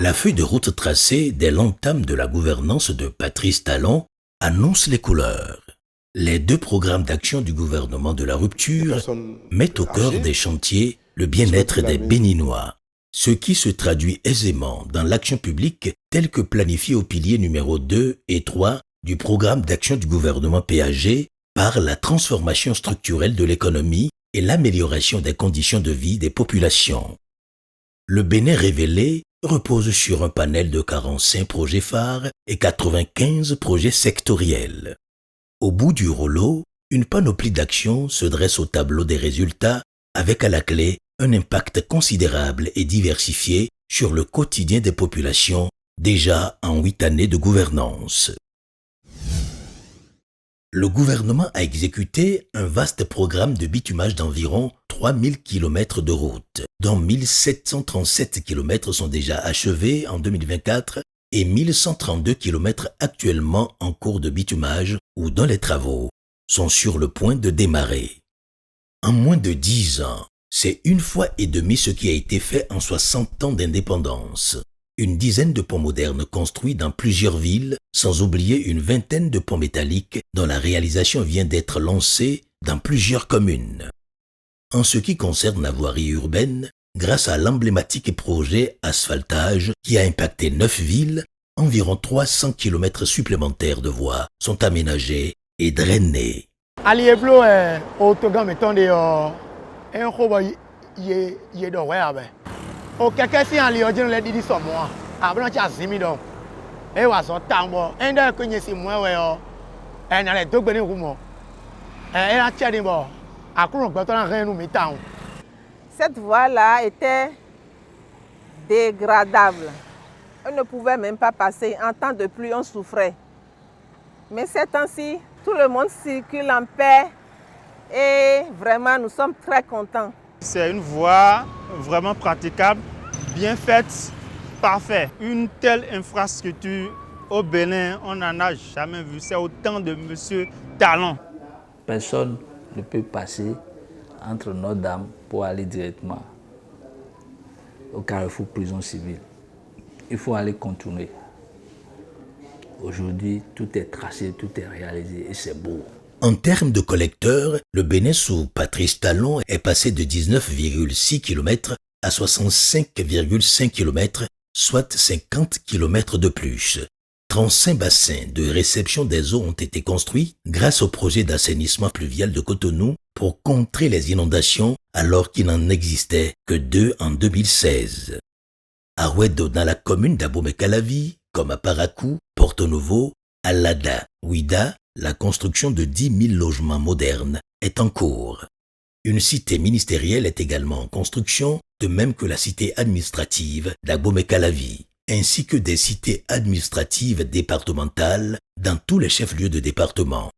La feuille de route tracée dès l'entame de la gouvernance de Patrice Talon annonce les couleurs. Les 2 programmes d'action du gouvernement de la rupture mettent au cœur des chantiers le bien-être des Béninois, ce qui se traduit aisément dans l'action publique telle que planifiée au pilier numéro 2 et 3 du programme d'action du gouvernement PAG par la transformation structurelle de l'économie et l'amélioration des conditions de vie des populations. Le Bénin révélé repose sur un panel de 45 projets phares et 95 projets sectoriels. Au bout du rouleau, une panoplie d'actions se dresse au tableau des résultats avec à la clé un impact considérable et diversifié sur le quotidien des populations déjà en 8 années de gouvernance. Le gouvernement a exécuté un vaste programme de bitumage d'environ 3000 km de route, dont 1737 km sont déjà achevés en 2024 et 1132 km actuellement en cours de bitumage ou dont les travaux sont sur le point de démarrer. En moins de 10 ans, c'est 1,5 fois ce qui a été fait en 60 ans d'indépendance. Une dizaine de ponts modernes construits dans plusieurs villes, sans oublier une vingtaine de ponts métalliques dont la réalisation vient d'être lancée dans plusieurs communes. En ce qui concerne la voirie urbaine, grâce à l'emblématique projet Asphaltage qui a impacté 9 villes, environ 300 km supplémentaires de voies sont aménagés et drainés. O keke si an li odin le didi so mo a blan cha zimi do e wa so tambo ende ko nyesi mo we o e na le dogbe ni humo e la chedi bo akuru gbo to na ren mi town. Cette voie-là était dégradable. On ne pouvait même pas passer. En temps de pluie, on souffrait. Mais ces temps-ci, tout le monde circule en paix et vraiment, nous sommes très contents. C'est une voie vraiment praticable, bien faite, parfaite. Une telle infrastructure au Bénin, on n'en a jamais vu. C'est au temps de M. Talon. Personne ne peut passer entre Notre-Dame pour aller directement au carrefour prison civile. Il faut aller contourner. Aujourd'hui, tout est tracé, tout est réalisé et c'est beau. En termes de collecteurs, le Bénin sous Patrice Talon est passé de 19,6 km à 65,5 km, soit 50 km de plus. 35 bassins de réception des eaux ont été construits grâce au projet d'assainissement pluvial de Cotonou pour contrer les inondations alors qu'il n'en existait que 2 en 2016. À Ouedo, dans la commune d'Abomey-Calavi, comme à Parakou, Porto Novo, à Lada, Ouida, la construction de 10 000 logements modernes est en cours. Une cité ministérielle est également en construction, de même que la cité administrative d'Abomey-Calavi, ainsi que des cités administratives départementales dans tous les chefs-lieux de département.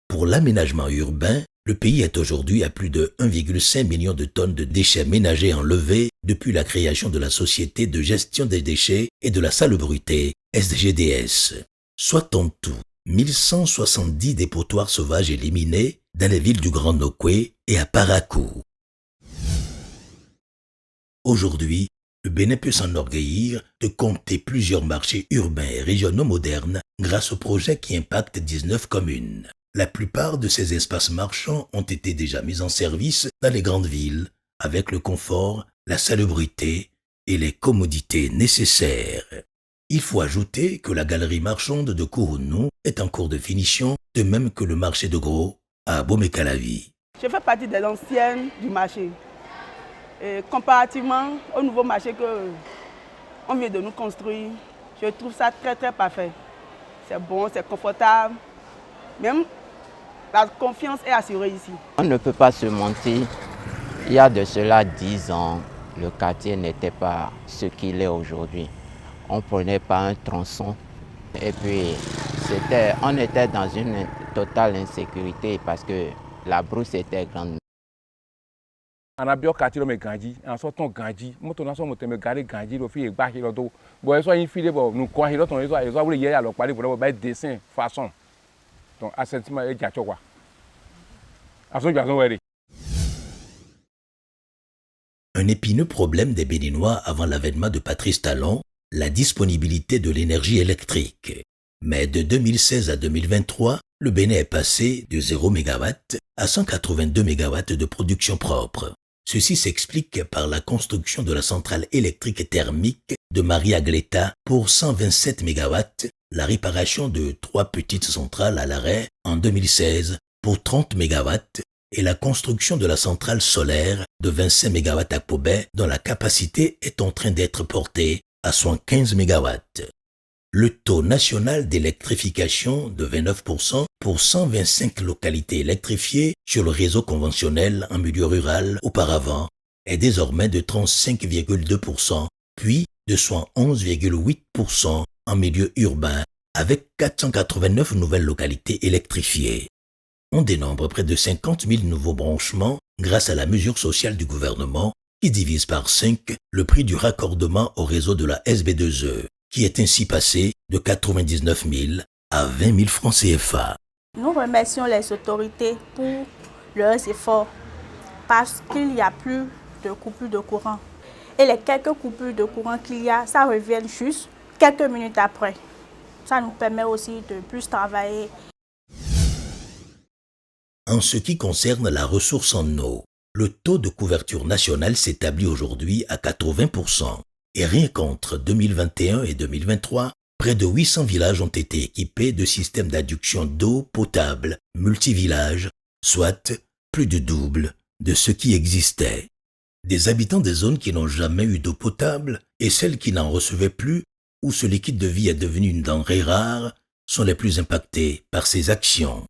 Pour l'aménagement urbain, le pays est aujourd'hui à plus de 1,5 million de tonnes de déchets ménagers enlevés depuis la création de la Société de gestion des déchets et de la salubrité, SGDS, soit en tout 1170 dépotoirs sauvages éliminés dans les villes du Grand Nokoué et à Parakou. Aujourd'hui, le Bénin peut s'enorgueillir de compter plusieurs marchés urbains et régionaux modernes grâce au projet qui impacte 19 communes. La plupart de ces espaces marchands ont été déjà mis en service dans les grandes villes avec le confort, la salubrité et les commodités nécessaires. Il faut ajouter que la galerie marchande de Kourounou est en cours de finition, de même que le marché de gros à Abomey-Calavi. Je fais partie des anciennes du marché. Et comparativement au nouveau marché qu'on vient de nous construire, je trouve ça très très parfait. C'est bon, c'est confortable. Même la confiance est assurée ici. On ne peut pas se mentir. Il y a de cela 10 ans, le quartier n'était pas ce qu'il est aujourd'hui. On ne prenait pas un tronçon et puis on était dans une totale insécurité parce que la brousse était grande. On a bien quartier mais Gandhi, en sortant Gandhi, moi on a son moteur me garder Gandhi, le fait bas qui l'auto. Bon, soit infilé bon, nous quoi il l'autre, ils ont voulu y aller alors parler pour le dessin façon. Donc assentiment est déjà quoi. Un épineux problème des Béninois avant l'avènement de Patrice Talon la disponibilité de l'énergie électrique. Mais de 2016 à 2023, le Bénin est passé de 0 MW à 182 MW de production propre. Ceci s'explique par la construction de la centrale électrique thermique de Maria Gleta pour 127 MW, la réparation de 3 petites centrales à l'arrêt en 2016 pour 30 MW et la construction de la centrale solaire de 25 MW à Pobet dont la capacité est en train d'être portée à 115 MW. Le taux national d'électrification de 29% pour 125 localités électrifiées sur le réseau conventionnel en milieu rural auparavant est désormais de 35,2%, puis de 111,8% en milieu urbain avec 489 nouvelles localités électrifiées. On dénombre près de 50 000 nouveaux branchements grâce à la mesure sociale du gouvernement qui divise par 5 le prix du raccordement au réseau de la SB2E, qui est ainsi passé de 99 000 à 20 000 francs CFA. Nous remercions les autorités pour leurs efforts parce qu'il n'y a plus de coupure de courant. Et les quelques coupures de courant qu'il y a, ça revient juste quelques minutes après. Ça nous permet aussi de plus travailler. En ce qui concerne la ressource en eau, le taux de couverture nationale s'établit aujourd'hui à 80%. Et rien qu'entre 2021 et 2023, près de 800 villages ont été équipés de systèmes d'adduction d'eau potable multivillages, soit plus du double de ce qui existait. Des habitants des zones qui n'ont jamais eu d'eau potable et celles qui n'en recevaient plus, où ce liquide de vie est devenu une denrée rare, sont les plus impactés par ces actions.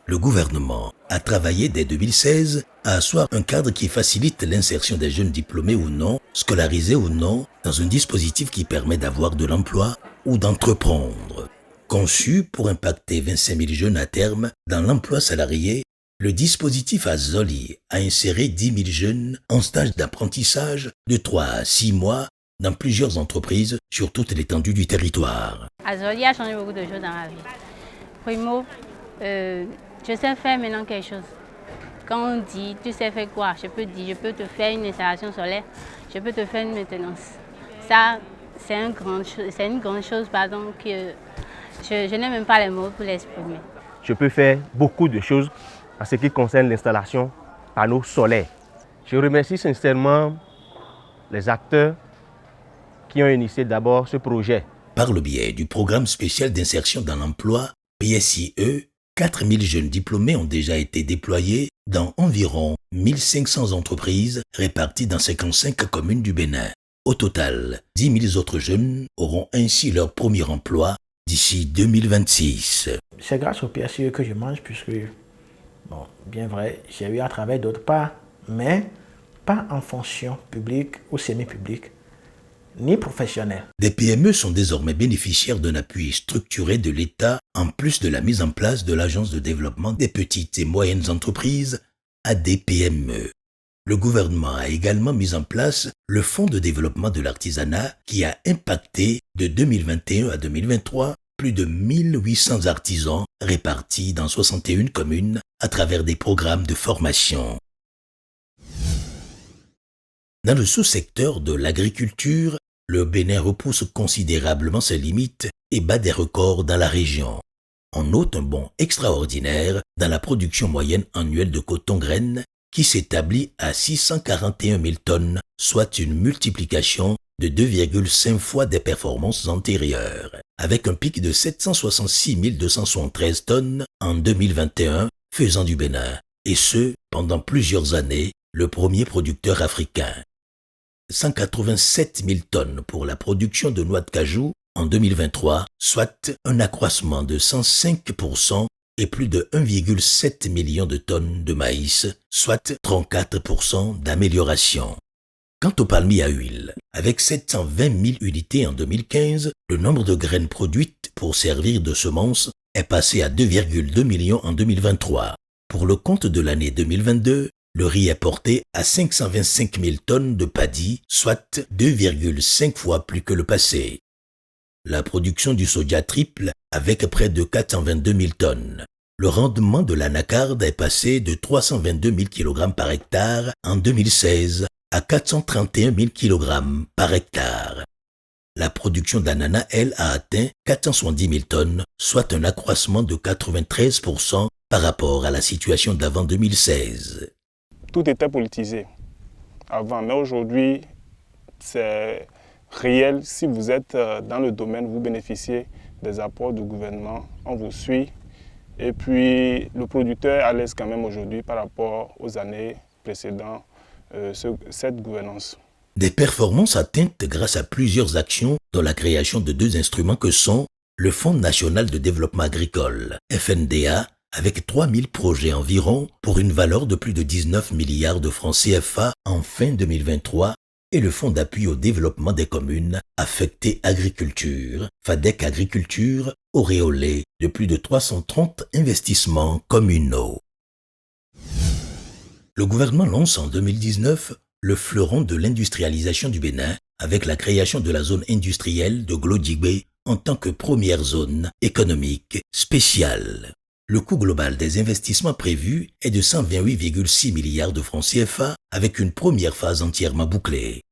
Le gouvernement a travaillé dès 2016 à asseoir un cadre qui facilite l'insertion des jeunes diplômés ou non, scolarisés ou non, dans un dispositif qui permet d'avoir de l'emploi ou d'entreprendre. Conçu pour impacter 25 000 jeunes à terme dans l'emploi salarié, le dispositif Azoli a inséré 10 000 jeunes en stage d'apprentissage de 3 à 6 mois dans plusieurs entreprises sur toute l'étendue du territoire. Azoli a changé beaucoup de choses dans ma vie. Primo, je sais faire maintenant quelque chose. Quand on dit, tu sais faire quoi? Je peux dire, je peux te faire une installation solaire, je peux te faire une maintenance. Ça, c'est une grande chose, pardon, que je n'ai même pas les mots pour l'exprimer. Je peux faire beaucoup de choses en ce qui concerne l'installation panneaux solaires. Je remercie sincèrement les acteurs qui ont initié d'abord ce projet. Par le biais du programme spécial d'insertion dans l'emploi, PSIE, 4 000 jeunes diplômés ont déjà été déployés dans environ 1500 entreprises réparties dans 55 communes du Bénin. Au total, 10 000 autres jeunes auront ainsi leur premier emploi d'ici 2026. C'est grâce au PSIE que je mange puisque, bon, bien vrai, j'ai eu à travailler d'autre part, mais pas en fonction publique ou semi-publique, ni professionnelle. Des PME sont désormais bénéficiaires d'un appui structuré de l'État en plus de la mise en place de l'Agence de développement des petites et moyennes entreprises, ADPME. Le gouvernement a également mis en place le Fonds de développement de l'artisanat qui a impacté de 2021 à 2023 plus de 1800 artisans répartis dans 61 communes à travers des programmes de formation. Dans le sous-secteur de l'agriculture, le Bénin repousse considérablement ses limites et bat des records dans la région. On note un bond extraordinaire dans la production moyenne annuelle de coton-graines qui s'établit à 641 000 tonnes, soit une multiplication de 2,5 fois des performances antérieures, avec un pic de 766 273 tonnes en 2021, faisant du Bénin, et ce, pendant plusieurs années, le premier producteur africain. 187 000 tonnes pour la production de noix de cajou en 2023, soit un accroissement de 105% et plus de 1,7 million de tonnes de maïs, soit 34% d'amélioration. Quant au palmier à huile, avec 720 000 unités en 2015, le nombre de graines produites pour servir de semences est passé à 2,2 millions en 2023. Pour le compte de l'année 2022, le riz est porté à 525 000 tonnes de paddy, soit 2,5 fois plus que le passé. La production du soja triple avec près de 422 000 tonnes. Le rendement de l'anacarde est passé de 322 000 kg par hectare en 2016 à 431 000 kg par hectare. La production d'ananas, elle, a atteint 470 000 tonnes, soit un accroissement de 93% par rapport à la situation d'avant 2016. Tout était politisé avant, mais aujourd'hui, c'est réel. Si vous êtes dans le domaine, vous bénéficiez des apports du gouvernement, on vous suit. Et puis, le producteur est à l'aise quand même aujourd'hui par rapport aux années précédentes, cette gouvernance. Des performances atteintes grâce à plusieurs actions, dont la création de 2 instruments que sont le Fonds national de développement agricole, FNDA, avec 3000 projets environ pour une valeur de plus de 19 milliards de francs CFA en fin 2023, et le Fonds d'appui au développement des communes affecté agriculture, FADEC Agriculture, auréolé de plus de 330 investissements communaux. Le gouvernement lance en 2019 le fleuron de l'industrialisation du Bénin avec la création de la zone industrielle de Glodjibé en tant que première zone économique spéciale. Le coût global des investissements prévus est de 128,6 milliards de francs CFA avec une première phase entièrement bouclée.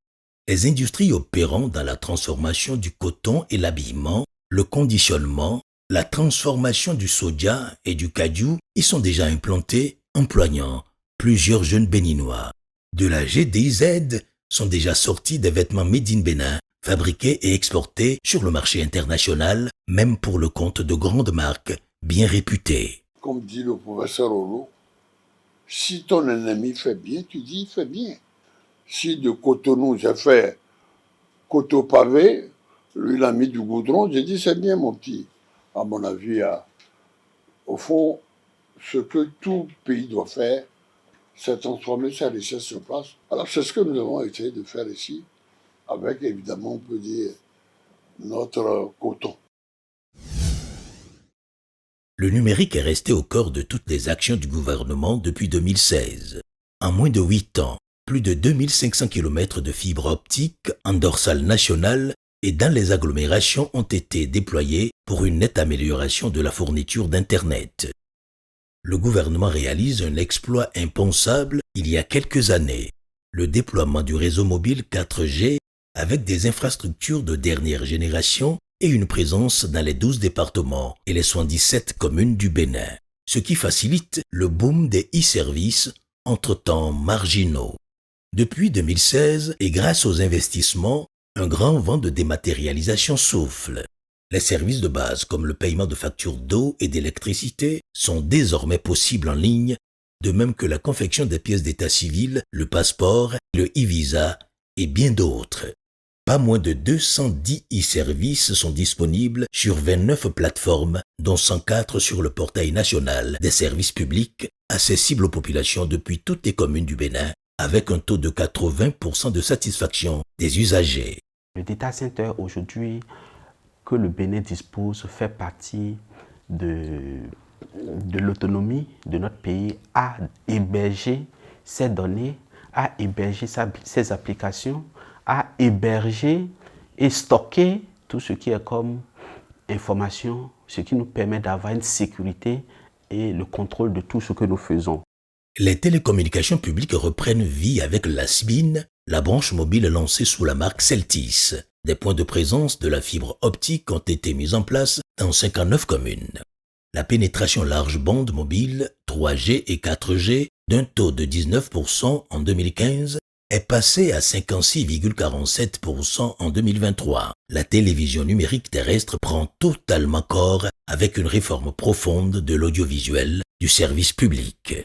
Les industries opérant dans la transformation du coton et l'habillement, le conditionnement, la transformation du soja et du cajou y sont déjà implantées, employant plusieurs jeunes béninois. De la GDZ sont déjà sortis des vêtements made in Bénin, fabriqués et exportés sur le marché international, même pour le compte de grandes marques bien réputées. Comme dit le professeur Olo, si ton ennemi fait bien, tu dis il fait bien. Si de Cotonou j'ai fait coteau pavé, lui il a mis du goudron, j'ai dit c'est bien mon petit. À mon avis, au fond, ce que tout pays doit faire, c'est transformer sa richesse sur place. Alors c'est ce que nous avons essayé de faire ici, avec évidemment, on peut dire, notre coton. Le numérique est resté au cœur de toutes les actions du gouvernement depuis 2016. En moins de 8 ans, plus de 2500 km de fibres optiques en dorsale nationale et dans les agglomérations ont été déployés pour une nette amélioration de la fourniture d'Internet. Le gouvernement réalise un exploit impensable il y a quelques années, le déploiement du réseau mobile 4G avec des infrastructures de dernière génération et une présence dans les 12 départements et les 77 communes du Bénin, ce qui facilite le boom des e-services entre-temps marginaux. Depuis 2016, et grâce aux investissements, un grand vent de dématérialisation souffle. Les services de base comme le paiement de factures d'eau et d'électricité sont désormais possibles en ligne, de même que la confection des pièces d'état civil, le passeport, le e-visa et bien d'autres. Pas moins de 210 e-services sont disponibles sur 29 plateformes, dont 104 sur le portail national des services publics, accessibles aux populations depuis toutes les communes du Bénin, avec un taux de 80% de satisfaction des usagers. Le data center aujourd'hui que le Bénin dispose fait partie de l'autonomie de notre pays à héberger ses données, à héberger ses applications, à héberger et stocker tout ce qui est comme information, ce qui nous permet d'avoir une sécurité et le contrôle de tout ce que nous faisons. Les télécommunications publiques reprennent vie avec la SBIN, la branche mobile lancée sous la marque Celtis. Des points de présence de la fibre optique ont été mis en place dans 59 communes. La pénétration large bande mobile 3G et 4G d'un taux de 19% en 2015 est passée à 56,47% en 2023. La télévision numérique terrestre prend totalement corps avec une réforme profonde de l'audiovisuel du service public.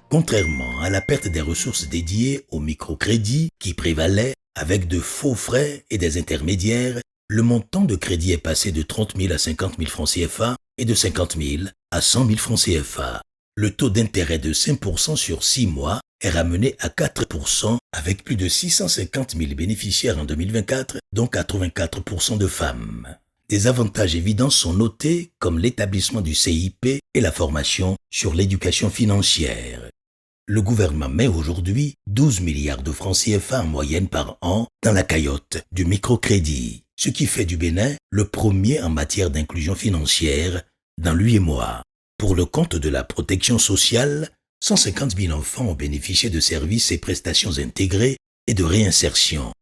Contrairement à la perte des ressources dédiées au microcrédit qui prévalait avec de faux frais et des intermédiaires, le montant de crédit est passé de 30 000 à 50 000 francs CFA et de 50 000 à 100 000 francs CFA. Le taux d'intérêt de 5% sur 6 mois est ramené à 4% avec plus de 650 000 bénéficiaires en 2024, dont 84% de femmes. Des avantages évidents sont notés comme l'établissement du CIP et la formation sur l'éducation financière. Le gouvernement met aujourd'hui 12 milliards de francs CFA en moyenne par an dans la cagnotte du microcrédit. ce qui fait du Bénin le premier en matière d'inclusion financière dans l'UEMOA. Pour le compte de la protection sociale, 150 000 enfants ont bénéficié de services et prestations intégrées et de réinsertion.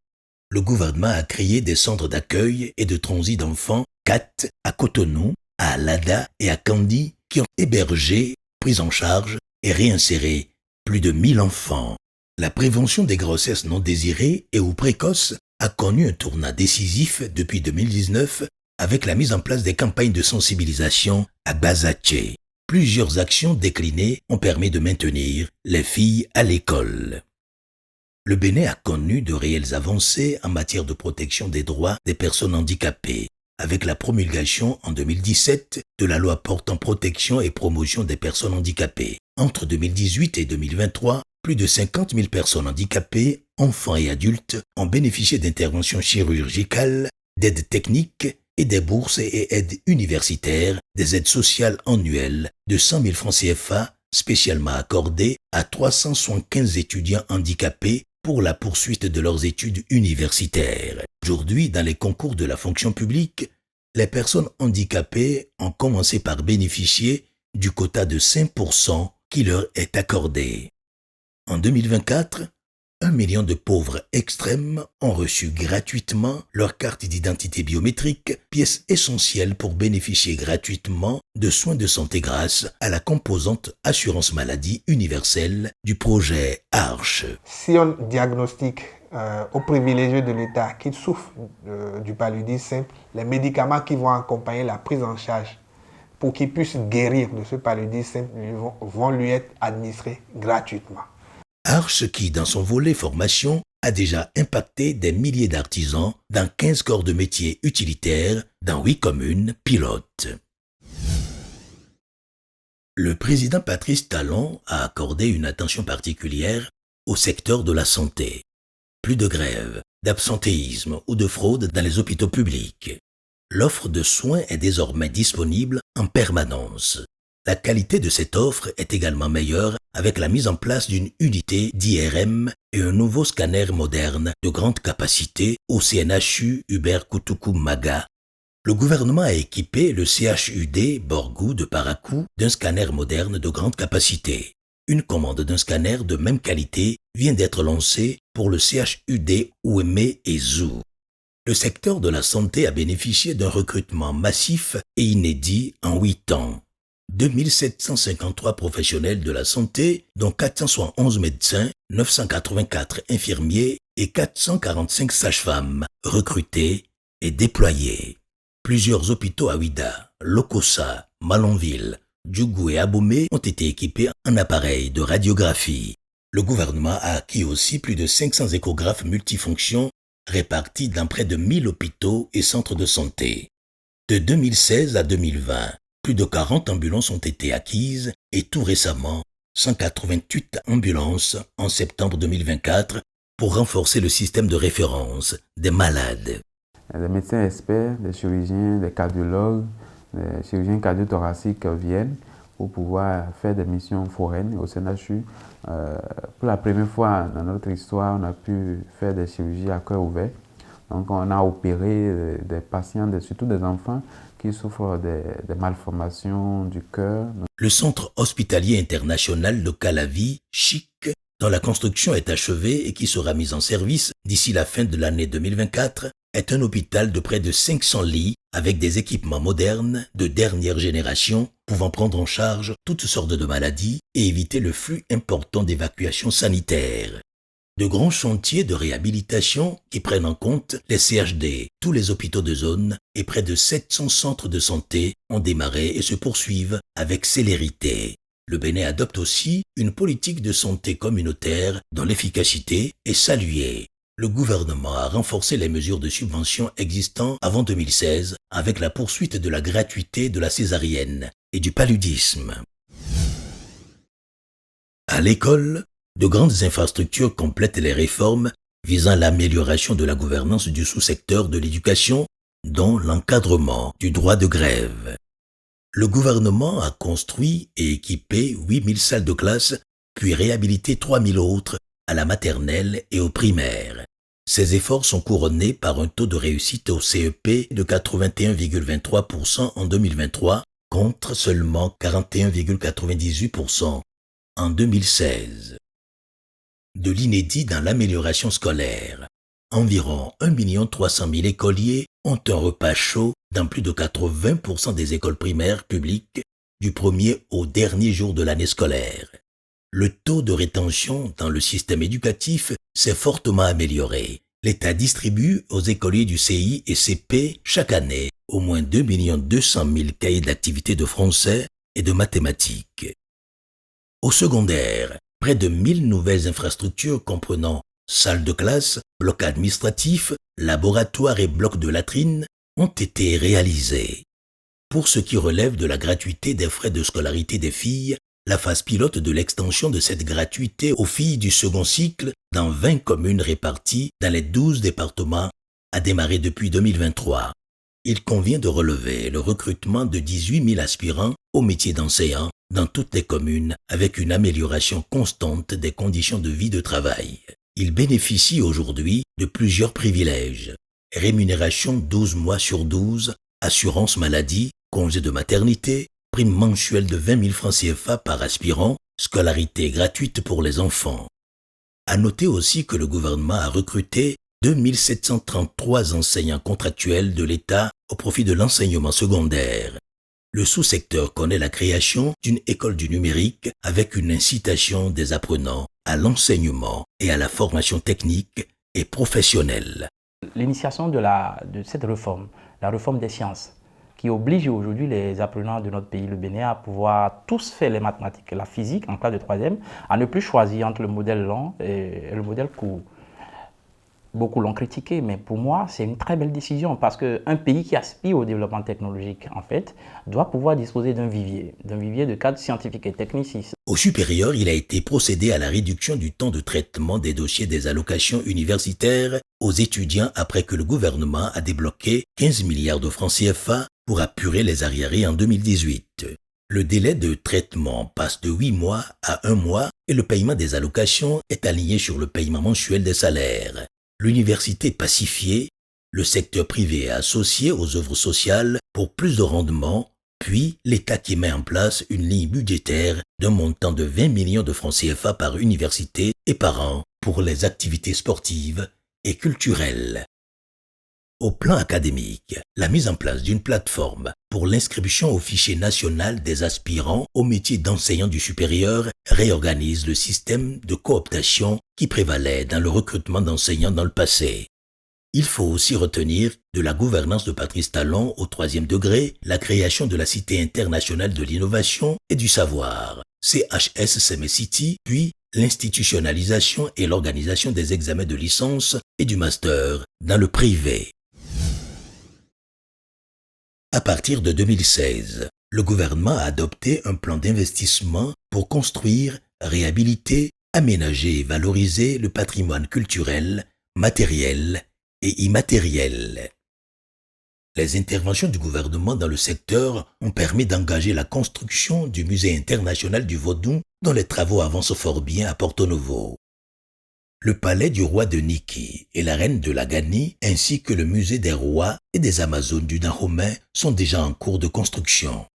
Le gouvernement a créé des centres d'accueil et de transit d'enfants, 4 à Cotonou, à Alada et à Kandi, qui ont hébergé, pris en charge et réinséré plus de 1000 enfants. La prévention des grossesses non désirées et ou précoces a connu un tournant décisif depuis 2019 avec la mise en place des campagnes de sensibilisation à Bazaché. Plusieurs actions déclinées ont permis de maintenir les filles à l'école. Le Bénin a connu de réelles avancées en matière de protection des droits des personnes handicapées, avec la promulgation en 2017 de la loi portant protection et promotion des personnes handicapées. Entre 2018 et 2023, plus de 50 000 personnes handicapées, enfants et adultes, ont bénéficié d'interventions chirurgicales, d'aides techniques et des bourses et aides universitaires, des aides sociales annuelles de 100 000 francs CFA spécialement accordées à 375 étudiants handicapés pour la poursuite de leurs études universitaires. Aujourd'hui, dans les concours de la fonction publique, les personnes handicapées ont commencé par bénéficier du quota de 5% qui leur est accordé. En 2024, 1 million de pauvres extrêmes ont reçu gratuitement leur carte d'identité biométrique, pièce essentielle pour bénéficier gratuitement de soins de santé grâce à la composante assurance maladie universelle du projet ARCHE. Si on diagnostique aux privilégiés de l'État qui souffrent du paludisme simple, les médicaments qui vont accompagner la prise en charge pour qu'ils puissent guérir de ce paludisme simple vont lui être administrés gratuitement. ARCHE qui, dans son volet formation, a déjà impacté des milliers d'artisans dans 15 corps de métiers utilitaires dans 8 communes pilotes. Le président Patrice Talon a accordé une attention particulière au secteur de la santé. Plus de grèves, d'absentéisme ou de fraude dans les hôpitaux publics. L'offre de soins est désormais disponible en permanence. La qualité de cette offre est également meilleure avec la mise en place d'une unité d'IRM et un nouveau scanner moderne de grande capacité au CNHU Hubert Koutoukou Maga. Le gouvernement a équipé le CHUD Borgou de Parakou d'un scanner moderne de grande capacité. Une commande d'un scanner de même qualité vient d'être lancée pour le CHUD Ouémé et Zou. Le secteur de la santé a bénéficié d'un recrutement massif et inédit en 8 ans. 2753 professionnels de la santé, dont 471 médecins, 984 infirmiers et 445 sages-femmes recrutés et déployés. Plusieurs hôpitaux à Ouida, Lokossa, Malonville, Djougou et Abomey ont été équipés en appareils de radiographie. Le gouvernement a acquis aussi plus de 500 échographes multifonctions répartis dans près de 1000 hôpitaux et centres de santé. De 2016 à 2020, plus de 40 ambulances ont été acquises et tout récemment, 188 ambulances en septembre 2024 pour renforcer le système de référence des malades. Des médecins experts, des chirurgiens, des cardiologues, des chirurgiens cardiothoraciques viennent pour pouvoir faire des missions foraines au CNHU. Pour la première fois dans notre histoire, on a pu faire des chirurgies à cœur ouvert. Donc on a opéré des patients, surtout des enfants, qui souffrent de malformations du cœur. Le centre hospitalier international de Calavi, CHIC, dont la construction est achevée et qui sera mis en service d'ici la fin de l'année 2024, est un hôpital de près de 500 lits avec des équipements modernes de dernière génération pouvant prendre en charge toutes sortes de maladies et éviter le flux important d'évacuations sanitaires. De grands chantiers de réhabilitation qui prennent en compte les CHD, tous les hôpitaux de zone et près de 700 centres de santé ont démarré et se poursuivent avec célérité. Le Bénin adopte aussi une politique de santé communautaire dont l'efficacité est saluée. Le gouvernement a renforcé les mesures de subvention existantes avant 2016 avec la poursuite de la gratuité de la césarienne et du paludisme. À l'école, de grandes infrastructures complètent les réformes visant l'amélioration de la gouvernance du sous-secteur de l'éducation, dont l'encadrement du droit de grève. Le gouvernement a construit et équipé 8000 salles de classe, puis réhabilité 3000 autres à la maternelle et au primaire. Ces efforts sont couronnés par un taux de réussite au CEP de 81,23% en 2023 contre seulement 41,98% en 2016. De l'inédit dans l'amélioration scolaire. Environ 1 300 000 écoliers ont un repas chaud dans plus de 80% des écoles primaires publiques du premier au dernier jour de l'année scolaire. Le taux de rétention dans le système éducatif s'est fortement amélioré. L'État distribue aux écoliers du CI et CP chaque année au moins 2 200 000 cahiers d'activités de français et de mathématiques. Au secondaire, près de 1000 nouvelles infrastructures comprenant salles de classe, blocs administratifs, laboratoires et blocs de latrines ont été réalisées. Pour ce qui relève de la gratuité des frais de scolarité des filles, la phase pilote de l'extension de cette gratuité aux filles du second cycle dans 20 communes réparties dans les 12 départements a démarré depuis 2023. Il convient de relever le recrutement de 18 000 aspirants au métier d'enseignant dans toutes les communes avec une amélioration constante des conditions de vie de travail. Ils bénéficient aujourd'hui de plusieurs privilèges. Rémunération 12 mois sur 12, assurance maladie, congé de maternité, prime mensuelle de 20 000 francs CFA par aspirant, scolarité gratuite pour les enfants. À noter aussi que le gouvernement a recruté 2 733 enseignants contractuels de l'État au profit de l'enseignement secondaire. Le sous-secteur connaît la création d'une école du numérique avec une incitation des apprenants à l'enseignement et à la formation technique et professionnelle. L'initiation de cette réforme, la réforme des sciences, qui oblige aujourd'hui les apprenants de notre pays, le Bénin, à pouvoir tous faire les mathématiques et la physique en classe de 3e, à ne plus choisir entre le modèle long et le modèle court. Beaucoup l'ont critiqué, mais pour moi, c'est une très belle décision parce qu'un pays qui aspire au développement technologique, en fait, doit pouvoir disposer d'un vivier de cadres scientifiques et technicistes. Au supérieur, il a été procédé à la réduction du temps de traitement des dossiers des allocations universitaires aux étudiants après que le gouvernement a débloqué 15 milliards de francs CFA pour apurer les arriérés en 2018. Le délai de traitement passe de 8 mois à 1 mois et le paiement des allocations est aligné sur le paiement mensuel des salaires. L'université pacifiée, le secteur privé est associé aux œuvres sociales pour plus de rendement, puis l'État qui met en place une ligne budgétaire d'un montant de 20 millions de francs CFA par université et par an pour les activités sportives et culturelles. Au plan académique, la mise en place d'une plateforme pour l'inscription au fichier national des aspirants au métier d'enseignant du supérieur réorganise le système de cooptation qui prévalait dans le recrutement d'enseignants dans le passé. Il faut aussi retenir de la gouvernance de Patrice Talon au 3e degré la création de la Cité internationale de l'innovation et du savoir, CHS Semecity, puis l'institutionnalisation et l'organisation des examens de licence et du master dans le privé. À partir de 2016, le gouvernement a adopté un plan d'investissement pour construire, réhabiliter, aménager et valoriser le patrimoine culturel, matériel et immatériel. Les interventions du gouvernement dans le secteur ont permis d'engager la construction du Musée international du Vodou dont les travaux avancent fort bien à Porto Novo. Le palais du roi de Niki et la reine de Lagani, ainsi que le musée des rois et des Amazones du Dahomey sont déjà en cours de construction.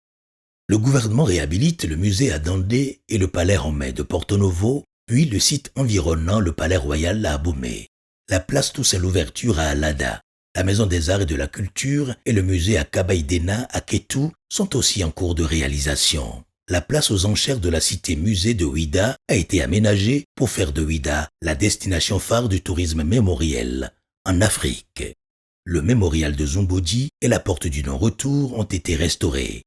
Le gouvernement réhabilite le musée à Dandé et le palais romain de Porto Novo, puis le site environnant le palais royal à Abomey. La place Toussaint Louverture à Alada, la maison des arts et de la culture et le musée à Kabaïdena à Kétou sont aussi en cours de réalisation. La place aux enchères de la cité musée de Ouida a été aménagée pour faire de Ouida la destination phare du tourisme mémoriel en Afrique. Le mémorial de Zumbodi et la porte du non-retour ont été restaurés.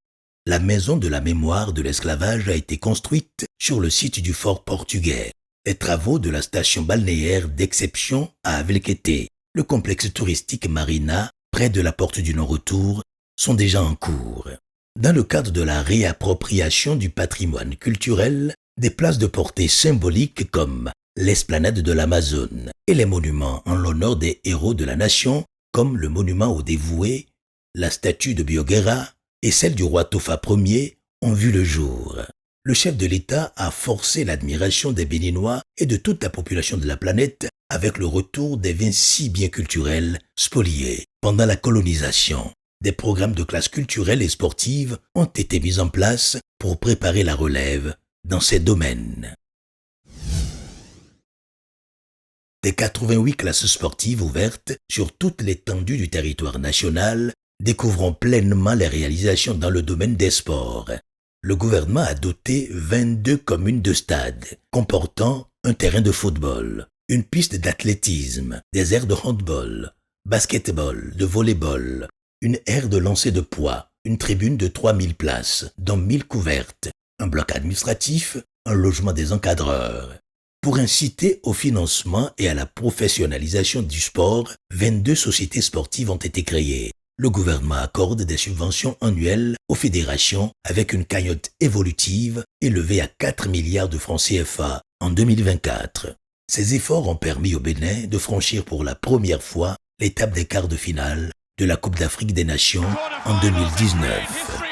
La maison de la mémoire de l'esclavage a été construite sur le site du fort portugais. Les travaux de la station balnéaire d'exception à Avelquete, le complexe touristique Marina, près de la porte du non-retour, sont déjà en cours. Dans le cadre de la réappropriation du patrimoine culturel, des places de portée symbolique comme l'esplanade de l'Amazone et les monuments en l'honneur des héros de la nation, comme le monument aux dévoués, la statue de Bioguera et celle du roi Tofa Ier, ont vu le jour. Le chef de l'État a forcé l'admiration des Béninois et de toute la population de la planète avec le retour des 26 biens culturels spoliés. Pendant la colonisation, des programmes de classe culturelle et sportive ont été mis en place pour préparer la relève dans ces domaines. Des 88 classes sportives ouvertes sur toute l'étendue du territoire national, découvrons pleinement les réalisations dans le domaine des sports. Le gouvernement a doté 22 communes de stades, comportant un terrain de football, une piste d'athlétisme, des aires de handball, basketball, de volleyball, une aire de lancer de poids, une tribune de 3000 places, dont 1000 couvertes, un bloc administratif, un logement des encadreurs. Pour inciter au financement et à la professionnalisation du sport, 22 sociétés sportives ont été créées. Le gouvernement accorde des subventions annuelles aux fédérations avec une cagnotte évolutive élevée à 4 milliards de francs CFA en 2024. Ces efforts ont permis au Bénin de franchir pour la première fois l'étape des quarts de finale de la Coupe d'Afrique des Nations en 2019.